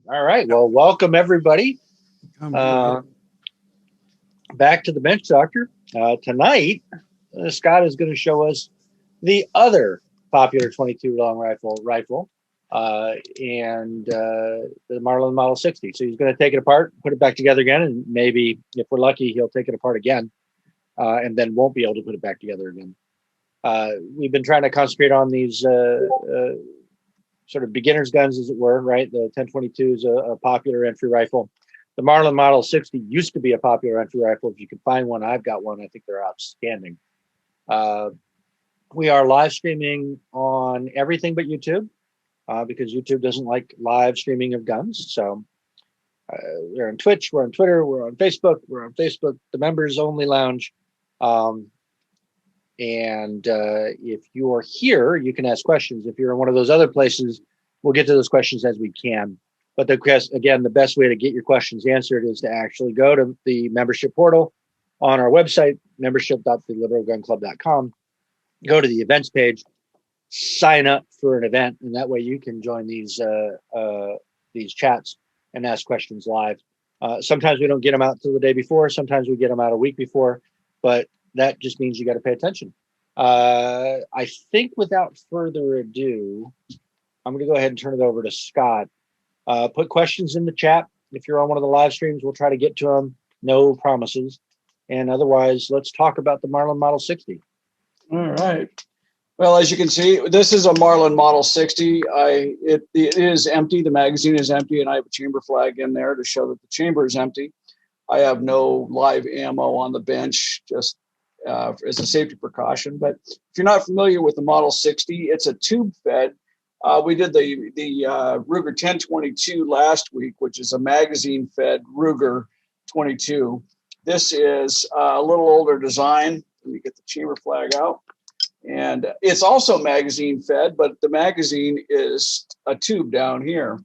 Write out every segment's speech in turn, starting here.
All right. Well, welcome everybody back to the Bench Doctor. Tonight, Scott is going to show us the other popular 22 long rifle, and the Marlin Model 60. So he's going to take it apart, put it back together again, and maybe if we're lucky, he'll take it apart again, and then won't be able to put it back together again. We've been trying to concentrate on these sort of beginner's guns, as it were, right? The 1022 is a popular entry rifle. The Marlin Model 60 used to be a popular entry rifle. If you can find one, I've got one. I think they're outstanding. We are live streaming on everything but YouTube because YouTube doesn't like live streaming of guns. So we're on Twitch, we're on Twitter, we're on Facebook, the members only lounge. And if you're here, you can ask questions. If you're in one of those other places, we'll get to those questions as we can. But again, the best way to get your questions answered is to actually go to the membership portal on our website, membership.theliberalgunclub.com. Go to the events page, sign up for an event, and that way you can join these chats and ask questions live. Sometimes we don't get them out till the day before. Sometimes we get them out a week before, but that just means you got to pay attention. I think without further ado, I'm going to go ahead and turn it over to Scott. Put questions in the chat. If you're on one of the live streams, we'll try to get to them. No promises. And otherwise, let's talk about the Marlin Model 60. All right. Well, as you can see, this is a Marlin Model 60. It is empty. The magazine is empty, and I have a chamber flag in there to show that the chamber is empty. I have no live ammo on the bench, just as a safety precaution. But if you're not familiar with the Model 60, it's a tube fed. We did the Ruger 1022 last week, which is a magazine fed Ruger 22. This is a little older design. Let me get the chamber flag out. And it's also magazine fed, but the magazine is a tube down here.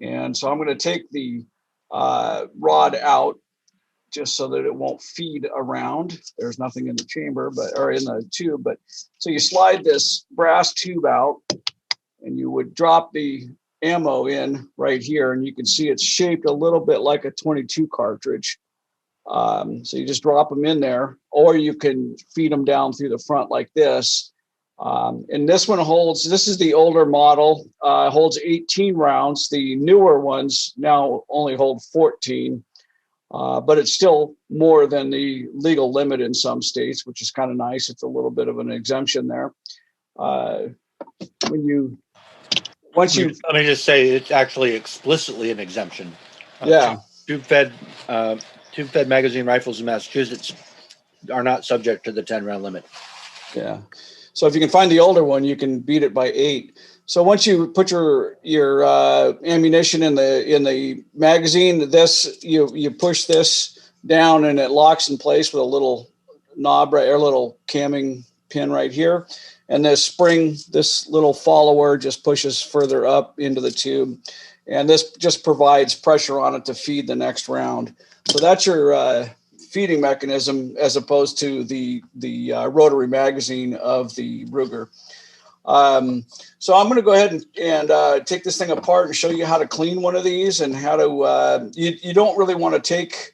And so I'm going to take the rod out just so that it won't feed around. There's nothing in the chamber, or in the tube. But so you slide this brass tube out, and you would drop the ammo in right here, and you can see it's shaped a little bit like a 22 cartridge. So you just drop them in there, or you can feed them down through the front like this. And this one this is the older model, holds 18 rounds. The newer ones now only hold 14. But it's still more than the legal limit in some states, which is kind of nice. It's a little bit of an exemption there. Let me just say it's actually explicitly an exemption. Yeah. Tube-fed magazine rifles in Massachusetts are not subject to the 10-round limit. Yeah. So if you can find the older one, you can beat it by 8. So once you put your ammunition in the magazine, you push this down and it locks in place with a little knob or a little camming pin right here. And this little follower just pushes further up into the tube. And this just provides pressure on it to feed the next round. So that's your feeding mechanism as opposed to the rotary magazine of the Ruger. So I'm going to go ahead and take this thing apart and show you how to clean one of these and how to, you don't really want to take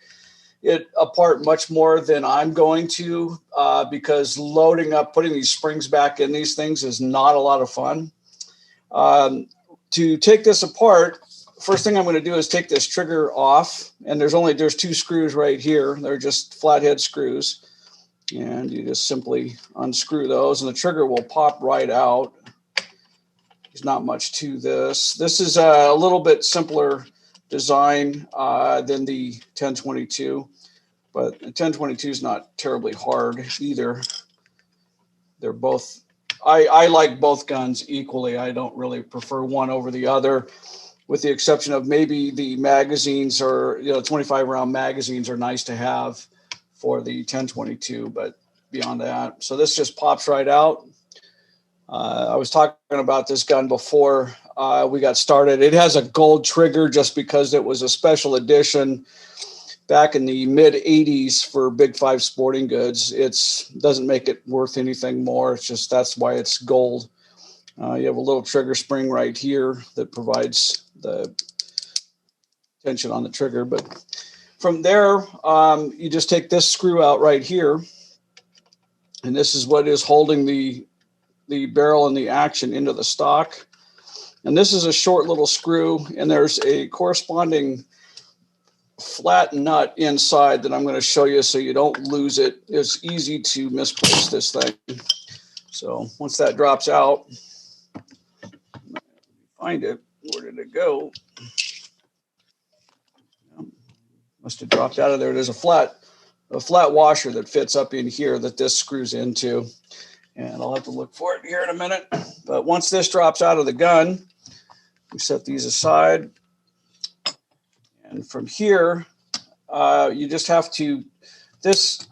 it apart much more than I'm going to, because putting these springs back in these things is not a lot of fun. To take this apart, first thing I'm going to do is take this trigger off, and there's 2 screws right here. They're just flathead screws. And you just simply unscrew those, and the trigger will pop right out. There's not much to this. This is a little bit simpler design than the 1022, but the 1022 is not terribly hard either. They're both, I like both guns equally. I don't really prefer one over the other, with the exception of maybe the magazines, or 25-round magazines are nice to have for the 1022, but beyond that. So this just pops right out. I was talking about this gun before we got started. It has a gold trigger just because it was a special edition back in the mid 80s for Big 5 Sporting Goods. It doesn't make it worth anything more. It's just, that's why it's gold. You have a little trigger spring right here that provides the tension on the trigger. But from there, you just take this screw out right here. And this is what is holding the barrel and the action into the stock. And this is a short little screw, and there's a corresponding flat nut inside that I'm going to show you so you don't lose it. It's easy to misplace this thing. So once that drops out, find it. Where did it go? Must have dropped out of there. There's a flat washer that fits up in here that this screws into. And I'll have to look for it here in a minute. But once this drops out of the gun, we set these aside. And from here, you just have to, this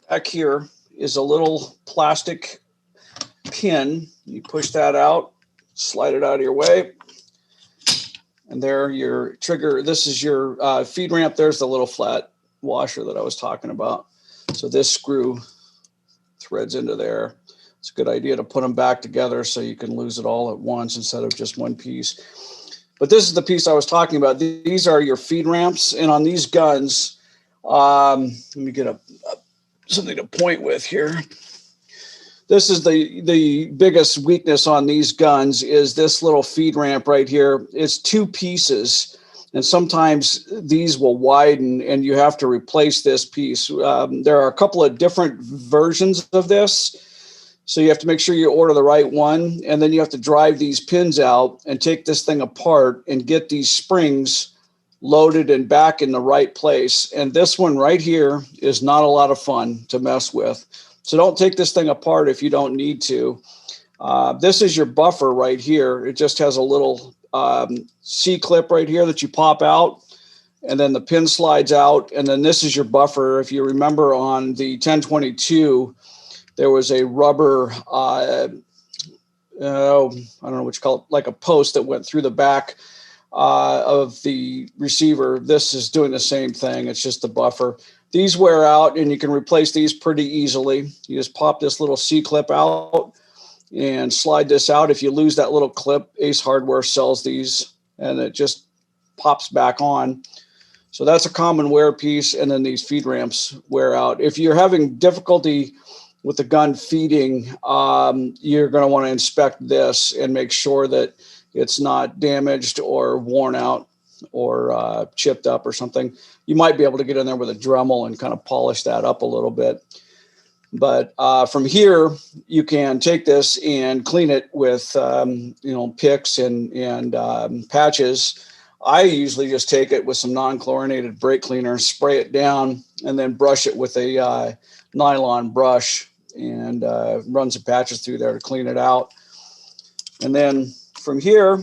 back here is a little plastic pin. You push that out, slide it out of your way. And there, your trigger, this is your feed ramp. There's the little flat washer that I was talking about. So this screw threads into there. It's a good idea to put them back together so you can lose it all at once instead of just one piece. But this is the piece I was talking about. These are your feed ramps. And on these guns, let me get something to point with here. This is the biggest weakness on these guns is this little feed ramp right here. It's two pieces, and sometimes these will widen and you have to replace this piece. There are a couple of different versions of this, so you have to make sure you order the right one, and then you have to drive these pins out and take this thing apart and get these springs loaded and back in the right place. And this one right here is not a lot of fun to mess with. So don't take this thing apart if you don't need to. This is your buffer right here. It just has a little C-clip right here that you pop out, and then the pin slides out. And then this is your buffer. If you remember on the 1022, there was a rubber, I don't know what you call it, like a post that went through the back of the receiver. This is doing the same thing. It's just the buffer. These wear out, and you can replace these pretty easily. You just pop this little C-clip out and slide this out. If you lose that little clip, Ace Hardware sells these, and it just pops back on. So that's a common wear piece, and then these feed ramps wear out. If you're having difficulty with the gun feeding, you're going to want to inspect this and make sure that it's not damaged or worn out or chipped up or something. You might be able to get in there with a Dremel and kind of polish that up a little bit. But from here, you can take this and clean it with, picks and patches. I usually just take it with some non-chlorinated brake cleaner, spray it down, and then brush it with a nylon brush and run some patches through there to clean it out. And then from here,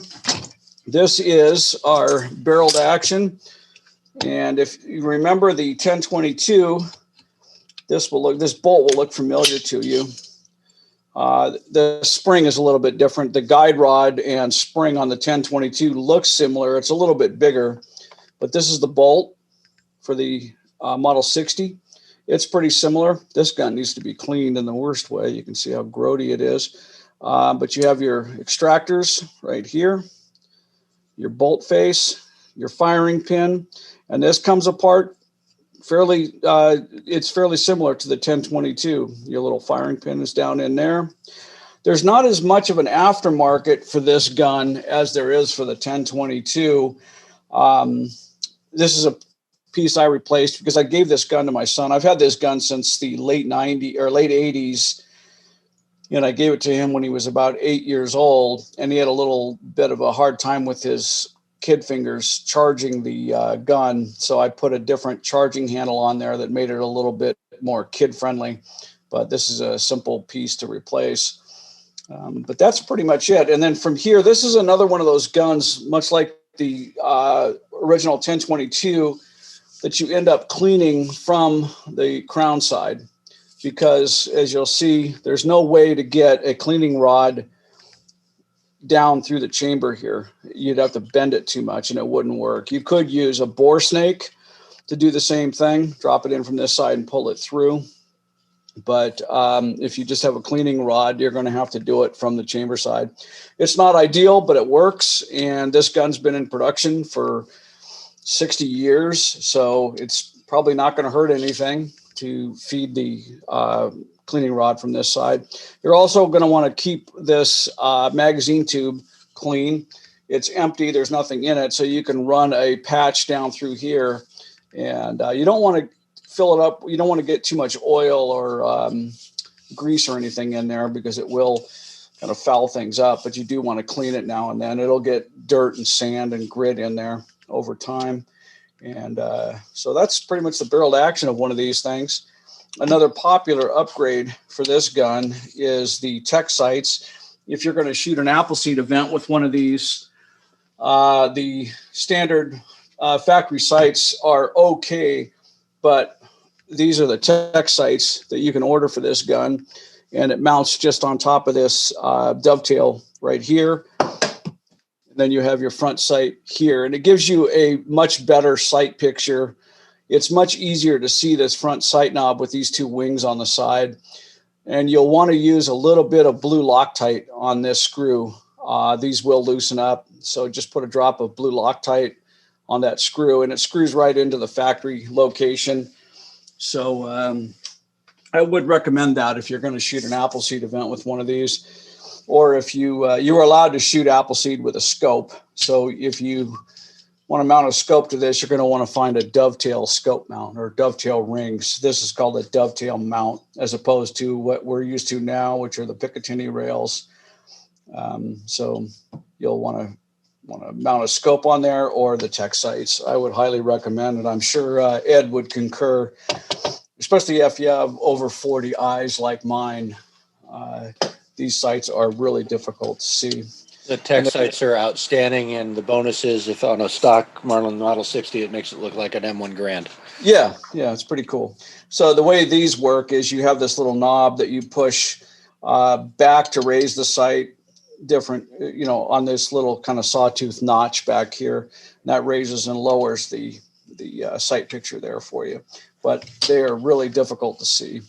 this is our barreled action. And if you remember the 1022, this bolt will look familiar to you. The spring is a little bit different. The guide rod and spring on the 1022 looks similar. It's a little bit bigger, but this is the bolt for the Model 60. It's pretty similar. This gun needs to be cleaned in the worst way. You can see how grody it is. But you have your extractors right here, your bolt face, your firing pin, and this comes apart fairly, it's fairly similar to the 1022. Your little firing pin is down in there. There's not as much of an aftermarket for this gun as there is for the 1022. This is a piece I replaced because I gave this gun to my son. I've had this gun since the late 90s or late 80s. And I gave it to him when he was about 8 years old, and he had a little bit of a hard time with his kid fingers charging the gun. So I put a different charging handle on there that made it a little bit more kid friendly, but this is a simple piece to replace. But that's pretty much it. And then from here, this is another one of those guns, much like the original 1022, that you end up cleaning from the crown side, because as you'll see, there's no way to get a cleaning rod down through the chamber here. You'd have to bend it too much and it wouldn't work. You could use a bore snake to do the same thing, drop it in from this side and pull it through. But if you just have a cleaning rod, you're going to have to do it from the chamber side. It's not ideal, but it works. And this gun's been in production for 60 years. So it's probably not going to hurt anything to feed the cleaning rod from this side. You're also going to want to keep this magazine tube clean. It's empty. There's nothing in it. So you can run a patch down through here. And you don't want to fill it up. You don't want to get too much oil or grease or anything in there because it will kind of foul things up. But you do want to clean it now and then. It'll get dirt and sand and grit in there over time. And so that's pretty much the barreled action of one of these things. Another popular upgrade for this gun is the tech sights. If you're going to shoot an Appleseed event with one of these, the standard factory sights are okay, but these are the tech sights that you can order for this gun, and it mounts just on top of this dovetail right here. And then you have your front sight here, and it gives you a much better sight picture. It's much easier to see this front sight knob with these two wings on the side, and you'll want to use a little bit of blue Loctite on this screw. These will loosen up, so just put a drop of blue Loctite on that screw, and it screws right into the factory location. So I would recommend that if you're going to shoot an Appleseed event with one of these, or if you are allowed to shoot Appleseed with a scope. So if you want to mount a scope to this, you're going to want to find a dovetail scope mount or dovetail rings. This is called a dovetail mount, as opposed to what we're used to now, which are the Picatinny rails. So you'll want to mount a scope on there or the tech sights. I would highly recommend it. I'm sure Ed would concur, especially if you have over 40 eyes like mine. These sights are really difficult to see. The tech sights are outstanding, and the bonus is if on a stock Marlin Model 60, it makes it look like an M1 Grand. Yeah, it's pretty cool. So the way these work is you have this little knob that you push back to raise the sight different, on this little kind of sawtooth notch back here. And that raises and lowers the sight picture there for you. But they are really difficult to see.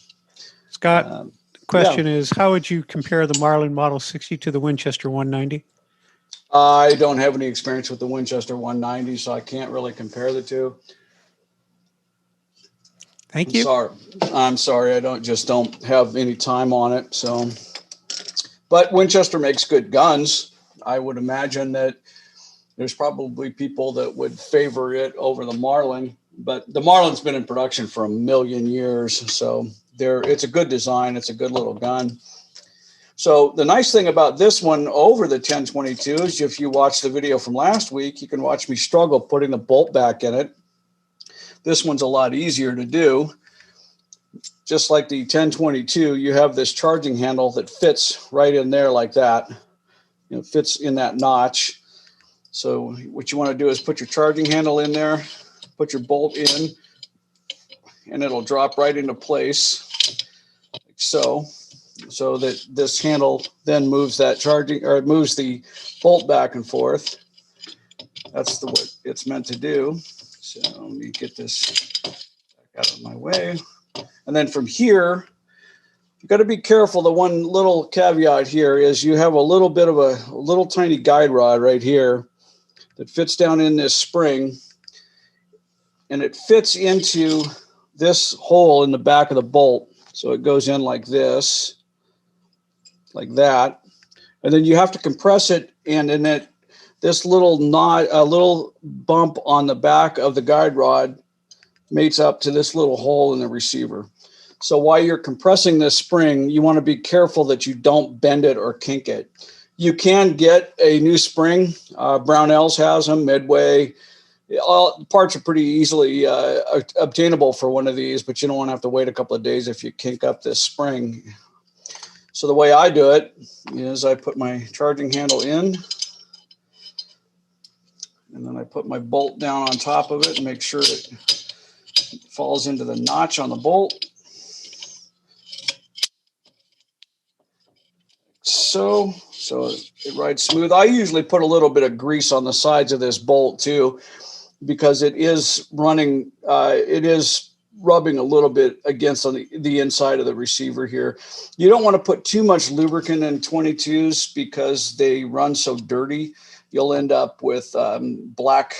Scott, the question is, how would you compare the Marlin Model 60 to the Winchester 190? I don't have any experience with the Winchester 190, so I can't really compare the two. Thank you. I'm sorry. I don't have any time on it. So, but Winchester makes good guns. I would imagine that there's probably people that would favor it over the Marlin, but the Marlin's been in production for 1,000,000 years. So it's a good design. It's a good little gun. So the nice thing about this one over the 1022 is if you watch the video from last week, you can watch me struggle putting the bolt back in it. This one's a lot easier to do. Just like the 1022, you have this charging handle that fits right in there like that. It fits in that notch. So what you want to do is put your charging handle in there, put your bolt in, and it'll drop right into place like so. So that this handle then moves that it moves the bolt back and forth. That's what it's meant to do. So let me get this back out of my way. And then from here, you've got to be careful. The one little caveat here is you have a little bit of a little tiny guide rod right here that fits down in this spring, and it fits into this hole in the back of the bolt. So it goes in like this, like that. And then you have to compress it, and then this little knot, a little bump on the back of the guide rod mates up to this little hole in the receiver. So while you're compressing this spring, you want to be careful that you don't bend it or kink it. You can get a new spring. Brownells has them, Midway. All parts are pretty easily obtainable for one of these, but you don't want to have to wait a couple of days if you kink up this spring. So the way I do it is I put my charging handle in, and then I put my bolt down on top of it and make sure it falls into the notch on the bolt. So it rides smooth. I usually put a little bit of grease on the sides of this bolt too, because it is running, it is rubbing a little bit against on the inside of the receiver here. You don't want to put too much lubricant in 22s because they run so dirty. You'll end up with black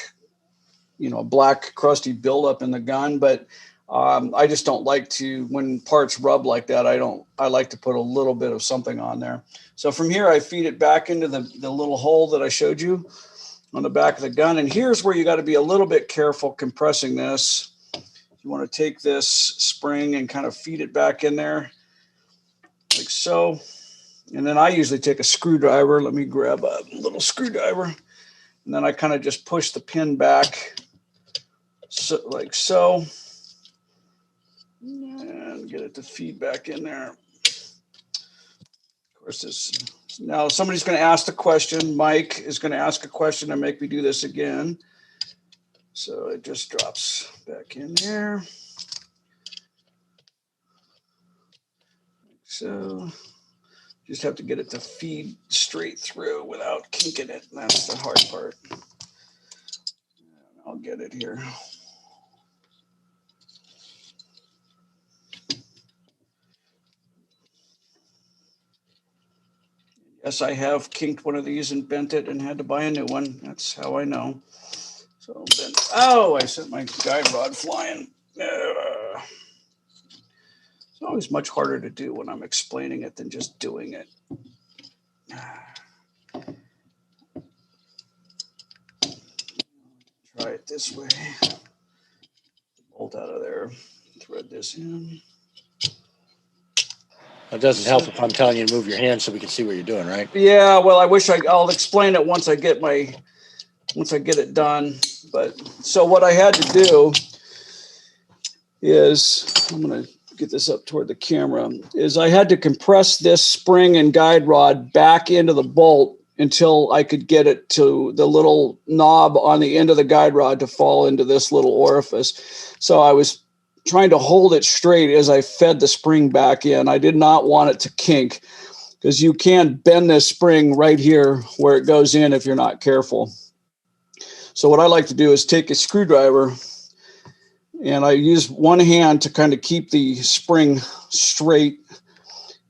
crusty buildup in the gun. But I just don't like to, when parts rub like that, I like to put a little bit of something on there. So from here, I feed it back into the little hole that I showed you on the back of the gun. And here's where you got to be a little bit careful compressing this. You want to take this spring and kind of feed it back in there like so. And then I usually take a screwdriver. Let me grab a little screwdriver. And then I kind of just push the pin back so, like so. And get it to feed back in there. Of course, now somebody's going to ask the question. Mike is going to ask a question and make me do this again. So it just drops back in there. So just have to get it to feed straight through without kinking it. That's the hard part. I'll get it here. Yes, I have kinked one of these and bent it and had to buy a new one. That's how I know. So then, oh, I sent my guide rod flying. It's always much harder to do when I'm explaining it than just doing it. Try it this way. Bolt out of there. Thread this in. It doesn't help if I'm telling you to move your hand so we can see what you're doing, right? Yeah, well, I'll explain it once I get it done. But so what I had to do is, I'm going to get this up toward the camera, is I had to compress this spring and guide rod back into the bolt until I could get it to the little knob on the end of the guide rod to fall into this little orifice. So I was trying to hold it straight as I fed the spring back in. I did not want it to kink because you can bend this spring right here where it goes in if you're not careful. So what I like to do is take a screwdriver and I use one hand to kind of keep the spring straight.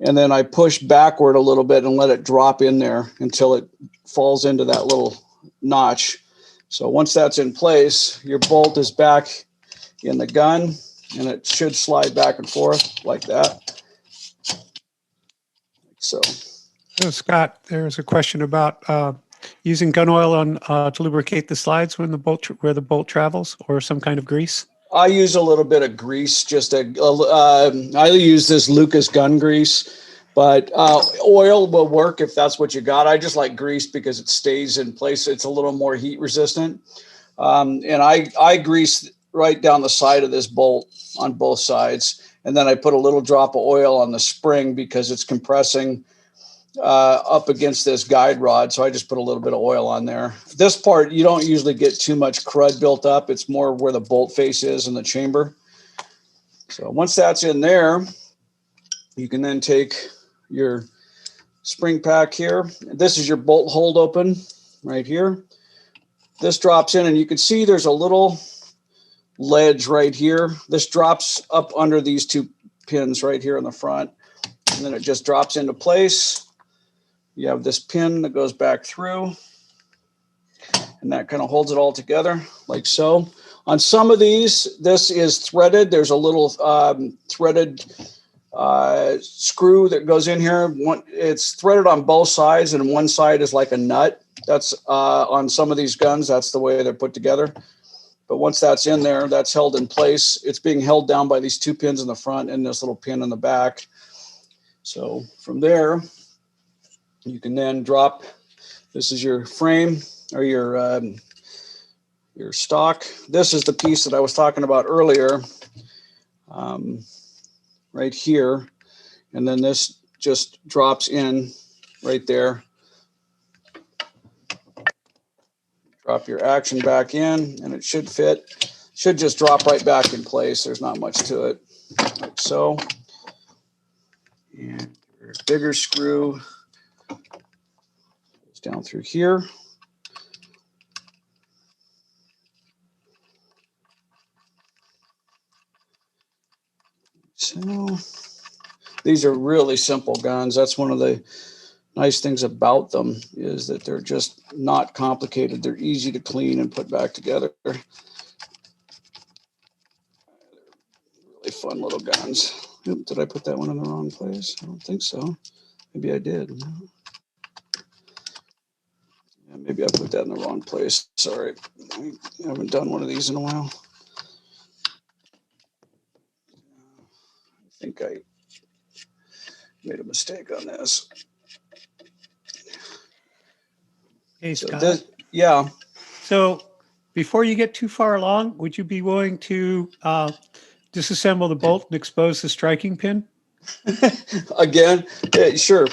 And then I push backward a little bit and let it drop in there until it falls into that little notch. So once that's in place, your bolt is back in the gun and it should slide back and forth like that. So Scott, there's a question about using gun oil on to lubricate the slides when where the bolt travels, or some kind of grease. I use a little bit of grease. I use this Lucas gun grease, but oil will work if that's what you got. I just like grease because it stays in place. It's a little more heat resistant. And I grease right down the side of this bolt on both sides. And then I put a little drop of oil on the spring because it's compressing up against this guide rod. So I just put a little bit of oil on there. This part, you don't usually get too much crud built up. It's more where the bolt face is in the chamber. So once that's in there, you can then take your spring pack here. This is your bolt hold open right here. This drops in and you can see there's a little ledge right here. This drops up under these two pins right here in the front. And then it just drops into place. You have this pin that goes back through and that kind of holds it all together like so. On some of these, this is threaded. There's a little threaded screw that goes in here. It's threaded on both sides and one side is like a nut. That's on some of these guns. That's the way they're put together. But once that's in there, that's held in place. It's being held down by these two pins in the front and this little pin in the back. So from there, you can then drop, this is your frame or your stock. This is the piece that I was talking about earlier, right here. And then this just drops in right there. Drop your action back in and it should fit. Should just drop right back in place. There's not much to it, like so. And your bigger screw goes down through here. These are really simple guns. That's one of the nice things about them, is that they're just not complicated. They're easy to clean and put back together. Really fun little guns. Oop, did I put that one in the wrong place? I don't think so. Maybe I did. Yeah, maybe I put that in the wrong place. Sorry. I haven't done one of these in a while. I think I made a mistake on this. Hey, So Scott. this, yeah. So before you get too far along, would you be willing to disassemble the bolt and expose the striking pin? Again, yeah, sure.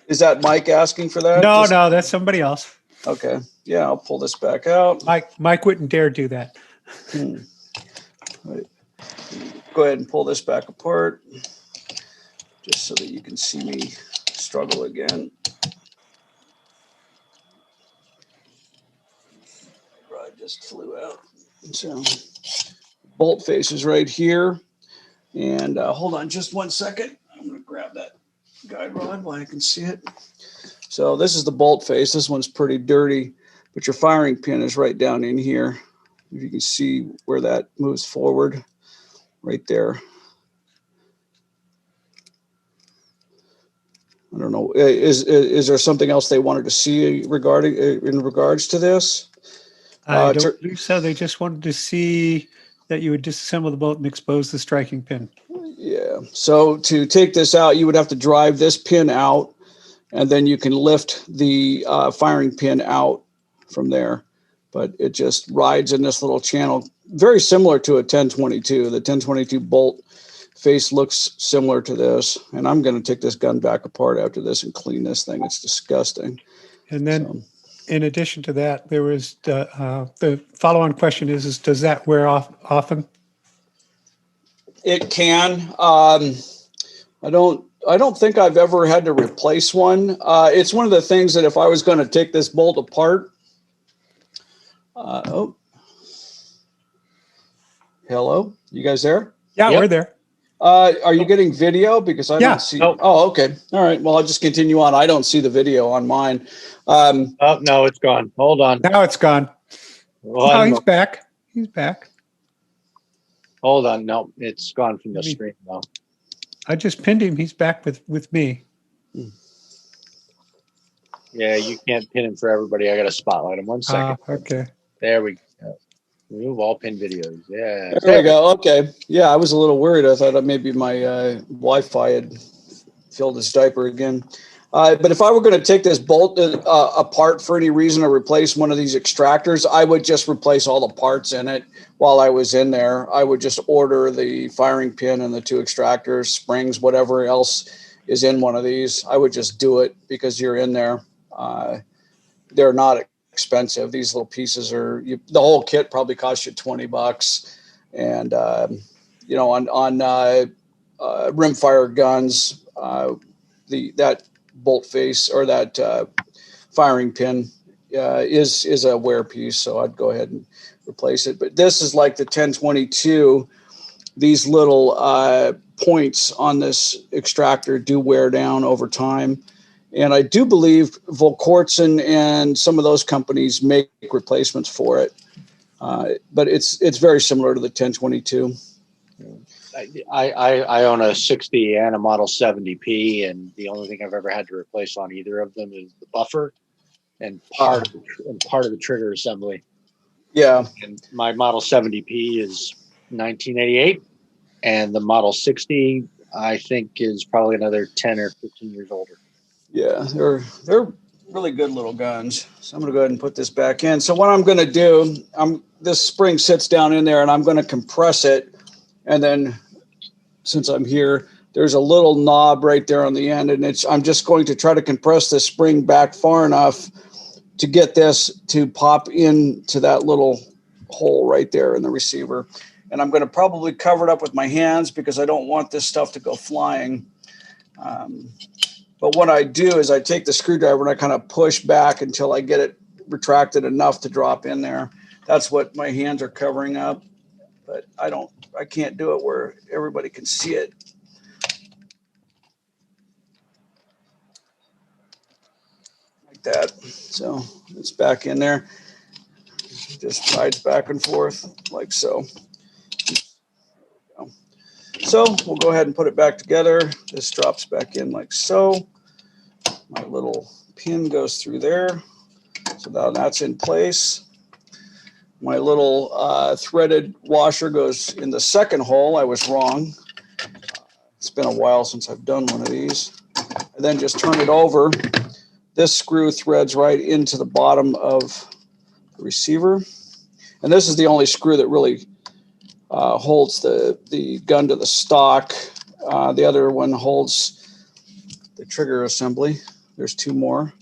Is that Mike asking for that? No, no, that's somebody else. Okay. Yeah, I'll pull this back out. Mike wouldn't dare do that. Right. Go ahead and pull this back apart, just so that you can see me struggle again. Rod just flew out. So bolt face is right here. And hold on just 1 second. I'm going to grab that guide rod while I can see it. So this is the bolt face. This one's pretty dirty, but your firing pin is right down in here. If you can see where that moves forward, right there. I don't know. Is there something else they wanted to see regarding in regards to this? I don't believe so. They just wanted to see that you would disassemble the bolt and expose the striking pin. Yeah. So to take this out, you would have to drive this pin out, and then you can lift the firing pin out from there. But it just rides in this little channel, very similar to a 1022. The 1022 bolt face looks similar to this. And I'm going to take this gun back apart after this and clean this thing. It's disgusting. And then in addition to that, there was the follow-on question is does that wear off often? It can. I don't think I've ever had to replace one. It's one of the things that if I was going to take this bolt apart, hello, you guys there? Yeah, yep. We're there. Are you getting video? Because I don't see. Nope. Oh, okay. All right. Well, I'll just continue on. I don't see the video on mine. Oh, no, it's gone. Hold on. Now it's gone. Oh, he's back. He's back. Hold on. No, it's gone from the screen now. I just pinned him. He's back with me. Yeah, you can't pin him for everybody. I got to spotlight him. 1 second. Okay. There we go. Remove all pin videos. Yeah. There we go. Okay. Yeah, I was a little worried. I thought maybe my Wi-Fi had filled his diaper again. But if I were going to take this bolt apart for any reason or replace one of these extractors, I would just replace all the parts in it while I was in there. I would just order the firing pin and the 2 extractors, springs, whatever else is in one of these. I would just do it because you're in there. They're not expensive. These little pieces are, the whole kit probably costs you $20. And, you know, on rimfire guns, that bolt face or that firing pin is a wear piece, so I'd go ahead and replace it. But this is like the 1022. These little points on this extractor do wear down over time, and I do believe Volquartsen and some of those companies make replacements for it. But it's very similar to the 1022. I own a 60 and a Model 70P, and the only thing I've ever had to replace on either of them is the buffer and part of the trigger assembly. Yeah. And my Model 70P is 1988, and the Model 60 I think is probably another 10 or 15 years older. Yeah, they're really good little guns. So I'm going to go ahead and put this back in. So what I'm going to do, this spring sits down in there, and I'm going to compress it. And then since I'm here, there's a little knob right there on the end, and I'm just going to try to compress the spring back far enough to get this to pop into that little hole right there in the receiver. And I'm going to probably cover it up with my hands because I don't want this stuff to go flying. But what I do is I take the screwdriver and I kind of push back until I get it retracted enough to drop in there. That's what my hands are covering up. But I can't do it where everybody can see it. that. So it's back in there. Just slides back and forth like so. So we'll go ahead and put it back together. This drops back in like so. My little pin goes through there. So now that's in place. My little threaded washer goes in the second hole. I was wrong. It's been a while since I've done one of these. And then just turn it over. This screw threads right into the bottom of the receiver. And this is the only screw that really holds the gun to the stock. The other one holds the trigger assembly. There's two more.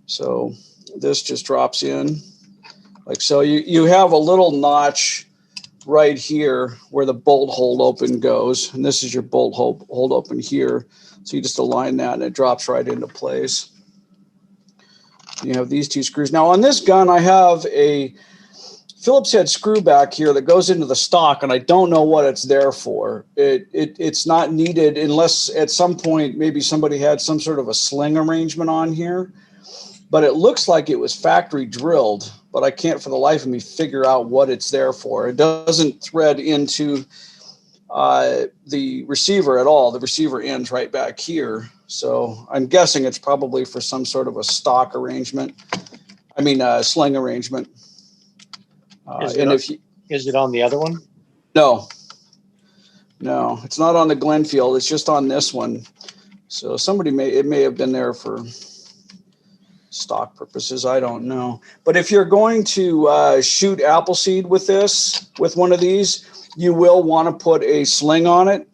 So this just drops in like so. You have a little notch right here where the bolt hold open goes. And this is your bolt hold open here. So you just align that and it drops right into place. You have these two screws. Now on this gun, I have a Phillips head screw back here that goes into the stock, and I don't know what it's there for. It's not needed unless at some point maybe somebody had some sort of a sling arrangement on here. But it looks like it was factory drilled, but I can't for the life of me figure out what it's there for. It doesn't thread into the receiver at all. The receiver ends right back here. So I'm guessing it's probably for some sort of a stock arrangement. I mean, sling arrangement. Is it on the other one? No, it's not on the Glenfield. It's just on this one. So it may have been there for stock purposes. I don't know. But if you're going to shoot Appleseed with one of these, you will want to put a sling on it.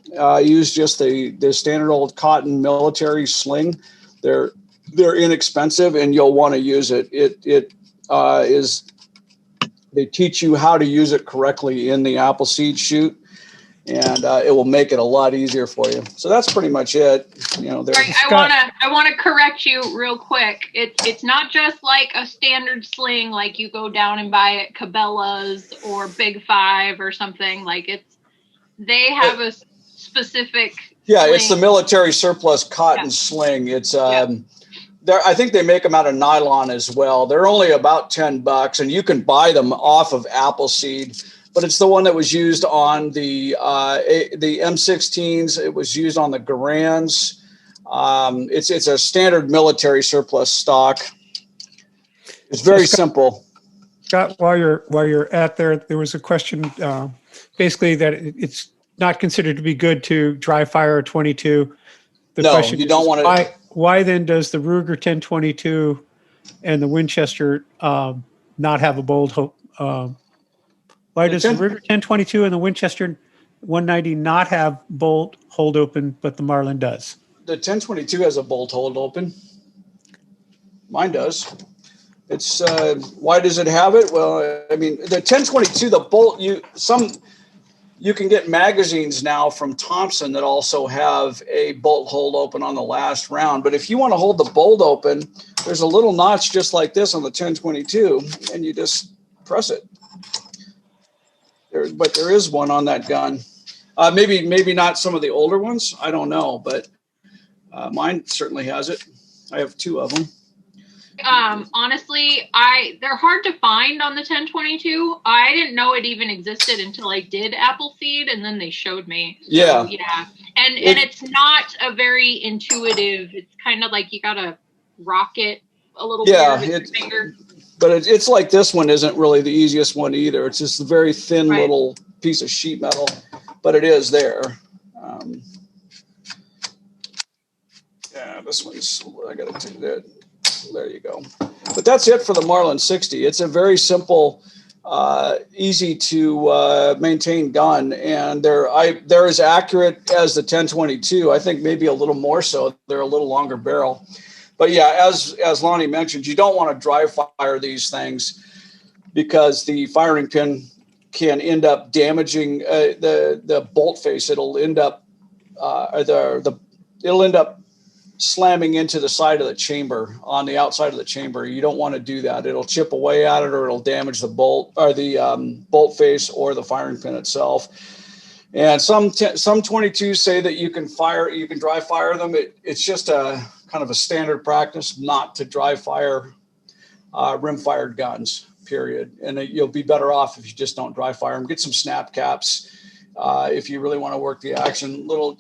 Use just the standard old cotton military sling. They're inexpensive, and you'll want to use it. They teach you how to use it correctly in the Appleseed shoot, and it will make it a lot easier for you. So that's pretty much it. I want to correct you real quick. It's not just like a standard sling, like you go down and buy at Cabela's or Big Five or something. Like they have a specific. Yeah, sling. It's the military surplus cotton sling. It's I think they make them out of nylon as well. They're only about $10, and you can buy them off of Appleseed. But it's the one that was used on the M16s. It was used on the Garands. It's a standard military surplus stock. It's very simple. Scott, while you're at there was a question, basically that it's not considered to be good to dry fire a 22. The question you don't want to. Why then does the Ruger 1022 and the Winchester not have a bolt? Why does the Ruger 1022 and the Winchester 190 not have bolt hold open, but the Marlin does? The 1022 has a bolt hold open. Mine does. It's why does it have it? Well, I mean, the 1022, the bolt you can get magazines now from Thompson that also have a bolt hold open on the last round. But if you want to hold the bolt open, there's a little notch just like this on the 1022, and you just press it. But there is one on that gun. Maybe not some of the older ones. I don't know, but mine certainly has it. I have two of them. Honestly, they're hard to find on the 1022. I didn't know it even existed until I did Appleseed, and then they showed me. So, yeah. And it's not a very intuitive. It's kind of like you gotta rock it a little bit with your finger. But it's like this one isn't really the easiest one either. It's just a very thin little piece of sheet metal, but it is there. This one's, I got to do that. There you go. But that's it for the Marlin 60. It's a very simple, easy to maintain gun, and they're as accurate as the 1022. I think maybe a little more so. They're a little longer barrel. But yeah, as Lonnie mentioned, you don't want to dry fire these things because the firing pin can end up damaging the bolt face. It'll end up it'll end up slamming into the side of the chamber on the outside of the chamber. You don't want to do that. It'll chip away at it, or it'll damage the bolt or the bolt face or the firing pin itself. And some 22s say that you can dry fire them. It's just a kind of a standard practice not to dry fire rim-fired guns, period. And you'll be better off if you just don't dry fire them. Get some snap caps if you really want to work the action. Little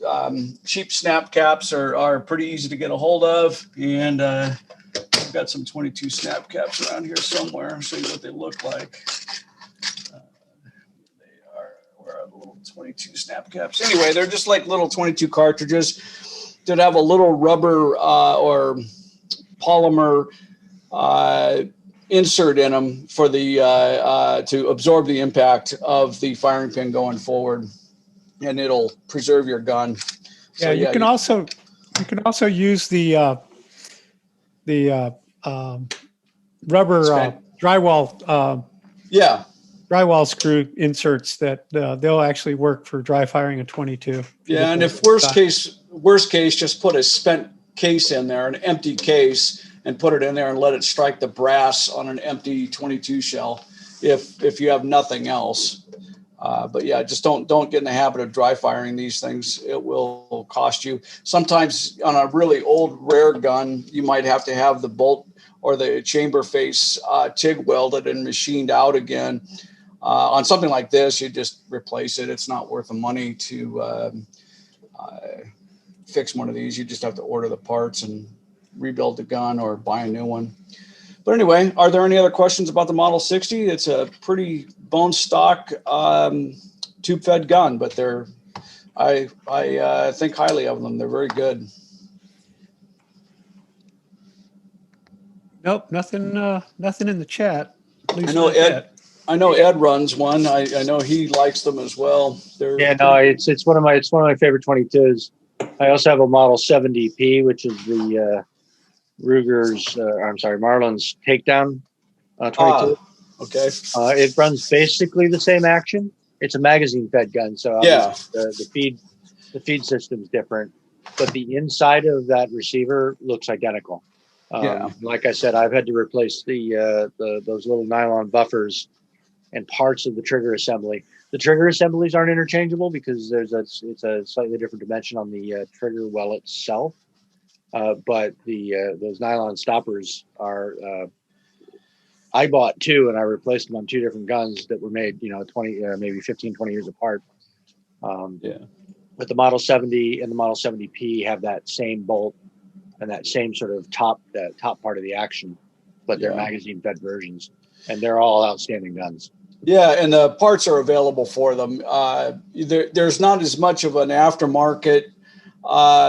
cheap snap caps are pretty easy to get a hold of. And I've got some 22 snap caps around here somewhere. I'll show you what they look like. Where are the little 22 snap caps? Anyway, they're just like little 22 cartridges that have a little rubber or polymer insert in them for the to absorb the impact of the firing pin going forward, and it'll preserve your gun. Yeah, So, you can also use the rubber drywall drywall screw inserts that they'll actually work for dry firing a 22. Yeah, and if worst case, just put a spent case in there, an empty case, and put it in there and let it strike the brass on an empty 22 shell if you have nothing else. But yeah, just don't get in the habit of dry firing these things. It will cost you. Sometimes on a really old rare gun, you might have to have the bolt or the chamber face TIG welded and machined out again. On something like this, you just replace it. It's not worth the money to fix one of these. You just have to order the parts and rebuild the gun or buy a new one. But anyway, are there any other questions about the Model 60? It's a pretty bone stock tube fed gun, but I think highly of them. They're very good. Nope, nothing in the chat. I know Ed runs one. I know he likes them as well. It's one of my favorite 22s. I also have a Model 70P, which is the Marlin's takedown 22. Okay. It runs basically the same action. It's a magazine fed gun, so the feed system's different, but the inside of that receiver looks identical. Like I said, I've had to replace those little nylon buffers and parts of the trigger assembly. The trigger assemblies aren't interchangeable because it's a slightly different dimension on the trigger well itself. But those nylon stoppers are. I bought two and I replaced them on two different guns that were made, 20, maybe 15, 20 years apart. But the Model 70 and the Model 70P have that same bolt and that same sort of top part of the action, but they're magazine fed versions, and they're all outstanding guns. Yeah, and the parts are available for them. There's not as much of an aftermarket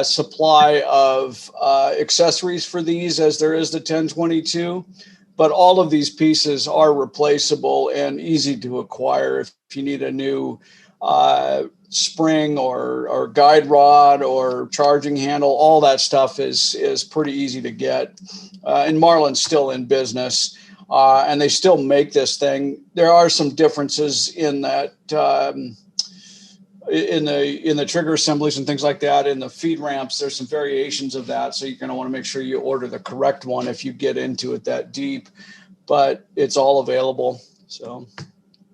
supply of accessories for these as there is the 1022, but all of these pieces are replaceable and easy to acquire. If you need a new spring or guide rod or charging handle, all that stuff is pretty easy to get. And Marlin's still in business. And they still make this thing. There are some differences in that, in the trigger assemblies and things like that. In the feed ramps, there's some variations of that. So you're going to want to make sure you order the correct one if you get into it that deep. But it's all available. So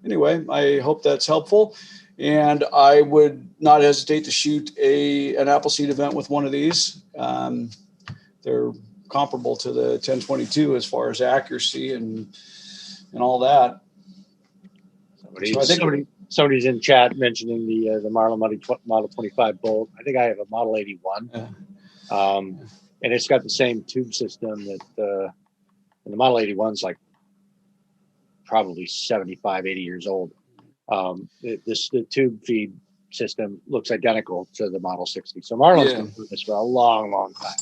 anyway, I hope that's helpful. And I would not hesitate to shoot an Appleseed event with one of these. They're comparable to the 1022 as far as accuracy and all that. Somebody's in chat mentioning the Marlin Model 25 bolt. I think I have a Model 81, and it's got the same tube system that and the Model 81 is like probably 75, 80 years old. The tube feed system looks identical to the Model 60. So Marlin's been doing this for a long, long time.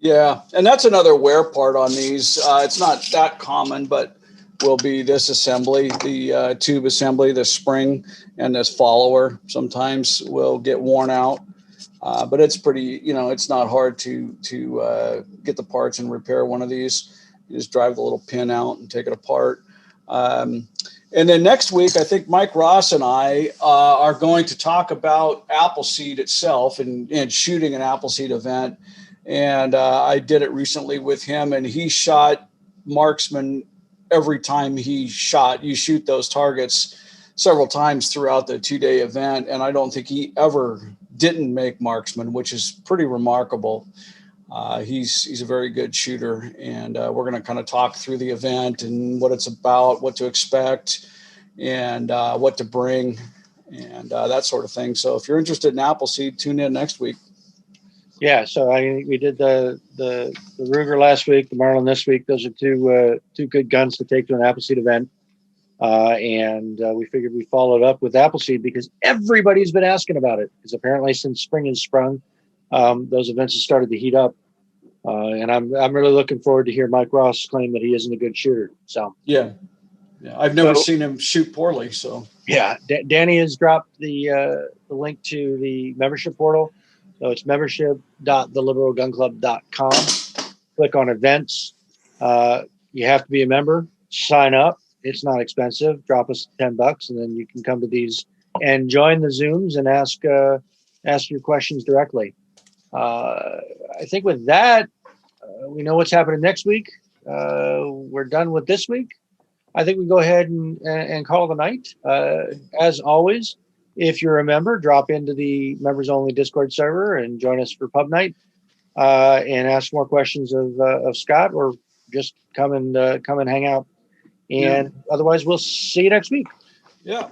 Yeah, and that's another wear part on these. It's not that common, but will be this assembly, the tube assembly, the spring, and this follower sometimes will get worn out. But it's pretty, it's not hard to get the parts and repair one of these. You just drive the little pin out and take it apart. And then next week, I think Mike Ross and I are going to talk about Appleseed itself and shooting an Appleseed event. And I did it recently with him, and he shot marksman every time he shot. You shoot those targets several times throughout the 2-day event, and I don't think he ever didn't make marksman, which is pretty remarkable. He's a very good shooter, and we're going to kind of talk through the event and what it's about, what to expect, and what to bring, and that sort of thing. So if you're interested in Appleseed, tune in next week. Yeah, so we did the Ruger last week, the Marlin this week. Those are two good guns to take to an Appleseed event, and we figured we followed up with Appleseed because everybody's been asking about it. Because apparently, since spring has sprung, those events have started to heat up, and I'm really looking forward to hear Mike Ross claim that he isn't a good shooter. So yeah, I've never seen him shoot poorly. So yeah, Danny has dropped the link to the membership portal. So it's membership.theliberalgunclub.com. Click on events. You have to be a member. Sign up. It's not expensive. Drop us $10, and then you can come to these and join the Zooms and ask your questions directly. I think with that, we know what's happening next week. We're done with this week. I think we go ahead and call the night. As always, if you're a member, drop into the members only Discord server and join us for pub night, and ask more questions of Scott, or just come and hang out. And otherwise, we'll see you next week. Yeah.